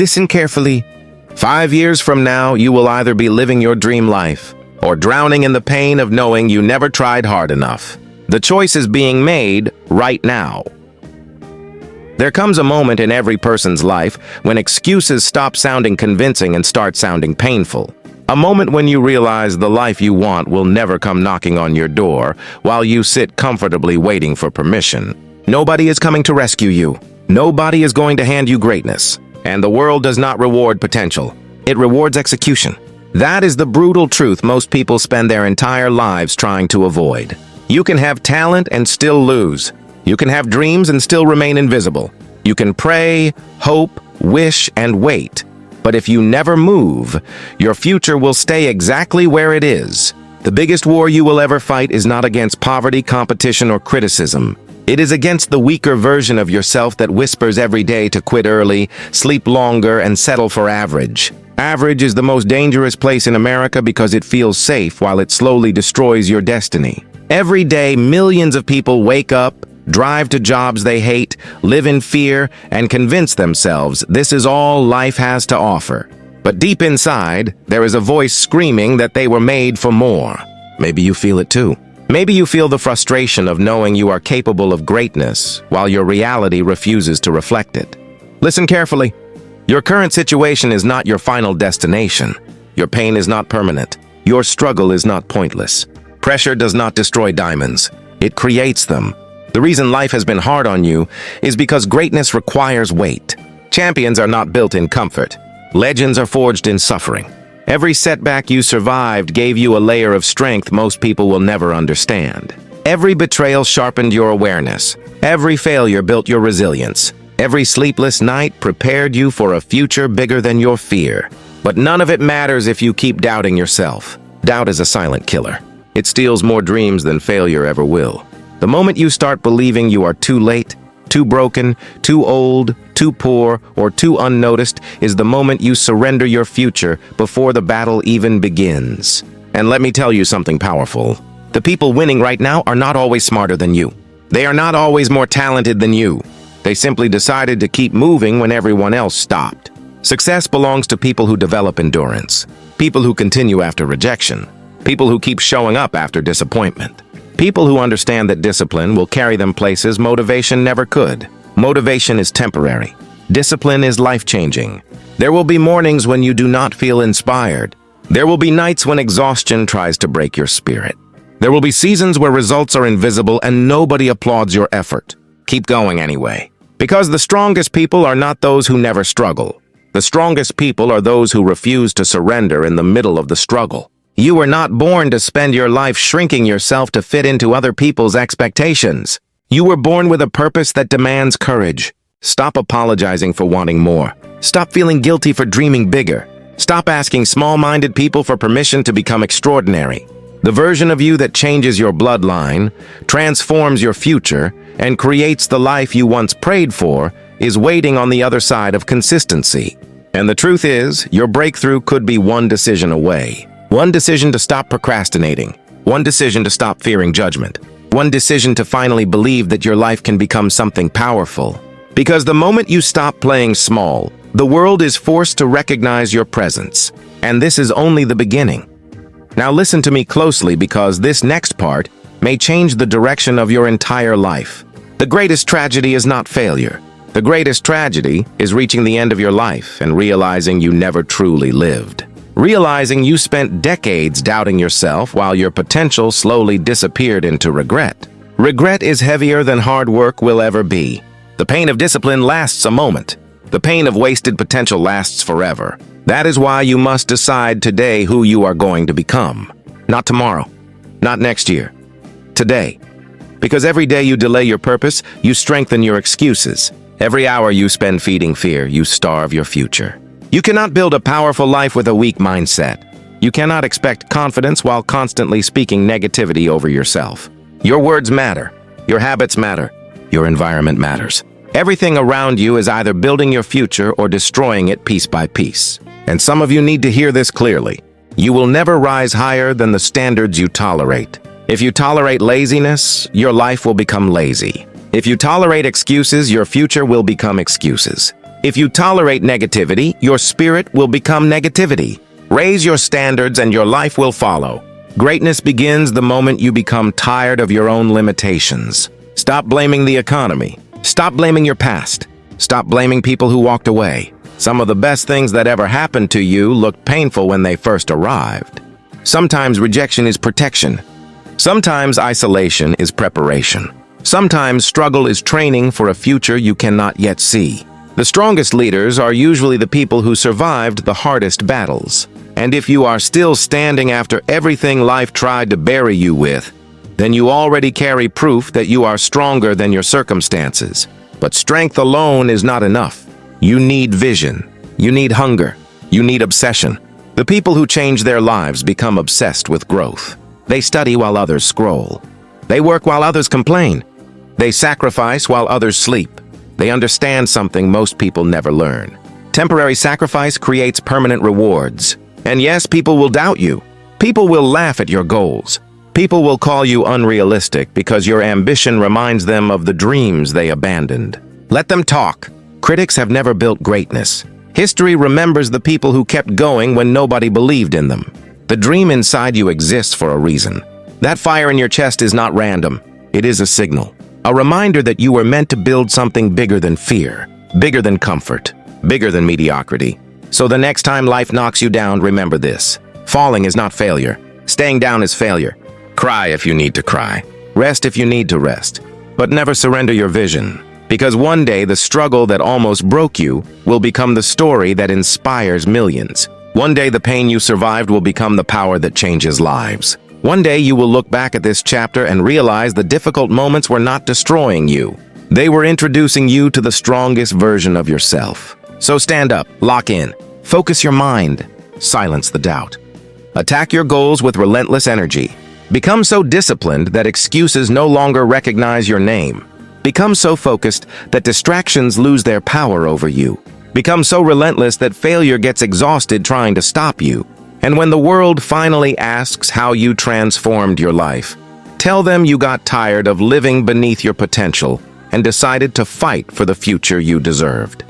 Listen carefully. 5 years from now, you will either be living your dream life or drowning in the pain of knowing you never tried hard enough. The choice is being made right now. There comes a moment in every person's life when excuses stop sounding convincing and start sounding painful. A moment when you realize the life you want will never come knocking on your door while you sit comfortably waiting for permission. Nobody is coming to rescue you. Nobody is going to hand you greatness. And the world does not reward potential. It rewards execution. That is the brutal truth most people spend their entire lives trying to avoid. You can have talent and still lose. You can have dreams and still remain invisible. You can pray, hope, wish, and wait. But if you never move, your future will stay exactly where it is. The biggest war you will ever fight is not against poverty, competition, or criticism. It is against the weaker version of yourself that whispers every day to quit early, sleep longer, and settle for average. Average is the most dangerous place in America because it feels safe while it slowly destroys your destiny. Every day, millions of people wake up, drive to jobs they hate, live in fear, and convince themselves this is all life has to offer. But deep inside, there is a voice screaming that they were made for more. Maybe you feel it too. Maybe you feel the frustration of knowing you are capable of greatness while your reality refuses to reflect it. Listen carefully. Your current situation is not your final destination. Your pain is not permanent. Your struggle is not pointless. Pressure does not destroy diamonds. It creates them. The reason life has been hard on you is because greatness requires weight. Champions are not built in comfort. Legends are forged in suffering. Every setback you survived gave you a layer of strength most people will never understand. Every betrayal sharpened your awareness. Every failure built your resilience. Every sleepless night prepared you for a future bigger than your fear. But none of it matters if you keep doubting yourself. Doubt is a silent killer. It steals more dreams than failure ever will. The moment you start believing you are too late, too broken, too old, too poor, or too unnoticed is the moment you surrender your future before the battle even begins. And let me tell you something powerful. The people winning right now are not always smarter than you. They are not always more talented than you. They simply decided to keep moving when everyone else stopped. Success belongs to people who develop endurance, people who continue after rejection, people who keep showing up after disappointment. People who understand that discipline will carry them places motivation never could. Motivation is temporary. Discipline is life-changing. There will be mornings when you do not feel inspired. There will be nights when exhaustion tries to break your spirit. There will be seasons where results are invisible and nobody applauds your effort. Keep going anyway. Because the strongest people are not those who never struggle. The strongest people are those who refuse to surrender in the middle of the struggle. You were not born to spend your life shrinking yourself to fit into other people's expectations. You were born with a purpose that demands courage. Stop apologizing for wanting more. Stop feeling guilty for dreaming bigger. Stop asking small-minded people for permission to become extraordinary. The version of you that changes your bloodline, transforms your future, and creates the life you once prayed for is waiting on the other side of consistency. And the truth is, your breakthrough could be one decision away. One decision to stop procrastinating. One decision to stop fearing judgment. One decision to finally believe that your life can become something powerful. Because the moment you stop playing small, the world is forced to recognize your presence. And this is only the beginning. Now listen to me closely because this next part may change the direction of your entire life. The greatest tragedy is not failure. The greatest tragedy is reaching the end of your life and realizing you never truly lived. Realizing you spent decades doubting yourself while your potential slowly disappeared into regret. Regret is heavier than hard work will ever be. The pain of discipline lasts a moment. The pain of wasted potential lasts forever. That is why you must decide today who you are going to become. Not tomorrow. Not next year. Today. Because every day you delay your purpose, you strengthen your excuses. Every hour you spend feeding fear, you starve your future. You cannot build a powerful life with a weak mindset. You cannot expect confidence while constantly speaking negativity over yourself. Your words matter. Your habits matter. Your environment matters. Everything around you is either building your future or destroying it piece by piece. And some of you need to hear this clearly. You will never rise higher than the standards you tolerate. If you tolerate laziness, your life will become lazy. If you tolerate excuses, your future will become excuses. If you tolerate negativity, your spirit will become negativity. Raise your standards and your life will follow. Greatness begins the moment you become tired of your own limitations. Stop blaming the economy. Stop blaming your past. Stop blaming people who walked away. Some of the best things that ever happened to you looked painful when they first arrived. Sometimes rejection is protection. Sometimes isolation is preparation. Sometimes struggle is training for a future you cannot yet see. The strongest leaders are usually the people who survived the hardest battles. And if you are still standing after everything life tried to bury you with, then you already carry proof that you are stronger than your circumstances. But strength alone is not enough. You need vision. You need hunger. You need obsession. The people who change their lives become obsessed with growth. They study while others scroll. They work while others complain. They sacrifice while others sleep. They understand something most people never learn. Temporary sacrifice creates permanent rewards. And yes, people will doubt you. People will laugh at your goals. People will call you unrealistic because your ambition reminds them of the dreams they abandoned. Let them talk. Critics have never built greatness. History remembers the people who kept going when nobody believed in them. The dream inside you exists for a reason. That fire in your chest is not random. It is a signal. A reminder that you were meant to build something bigger than fear, bigger than comfort, bigger than mediocrity. So the next time life knocks you down, remember this. Falling is not failure. Staying down is failure. Cry if you need to cry. Rest if you need to rest. But never surrender your vision. Because one day the struggle that almost broke you will become the story that inspires millions. One day the pain you survived will become the power that changes lives. One day you will look back at this chapter and realize the difficult moments were not destroying you. They were introducing you to the strongest version of yourself. So stand up, lock in, focus your mind, silence the doubt. Attack your goals with relentless energy. Become so disciplined that excuses no longer recognize your name. Become so focused that distractions lose their power over you. Become so relentless that failure gets exhausted trying to stop you. And when the world finally asks how you transformed your life, tell them you got tired of living beneath your potential and decided to fight for the future you deserved.